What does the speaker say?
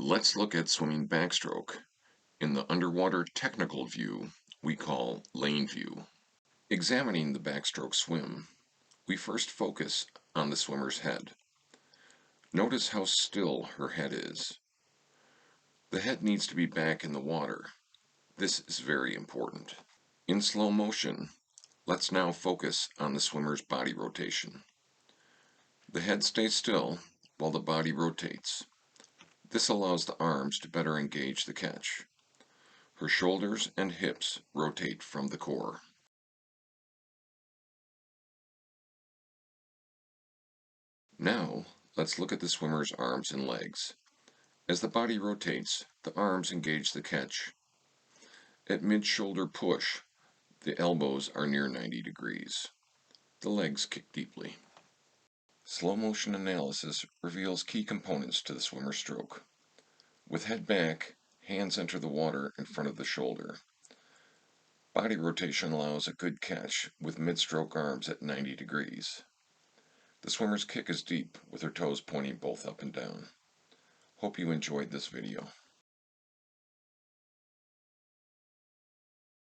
Let's look at swimming backstroke. In the underwater technical view, we call lane view. Examining the backstroke swim, we first focus on the swimmer's head. Notice how still her head is. The head needs to be back in the water. This is very important. In slow motion, let's now focus on the swimmer's body rotation. The head stays still while the body rotates. This allows the arms to better engage the catch. Her shoulders and hips rotate from the core. Now, let's look at the swimmer's arms and legs. As the body rotates, the arms engage the catch. At mid-shoulder push, the elbows are near 90 degrees. The legs kick deeply. Slow motion analysis reveals key components to the swimmer stroke. With head back, hands enter the water in front of the shoulder. Body rotation allows a good catch with mid-stroke arms at 90 degrees. The swimmer's kick is deep with her toes pointing both up and down. Hope you enjoyed this video.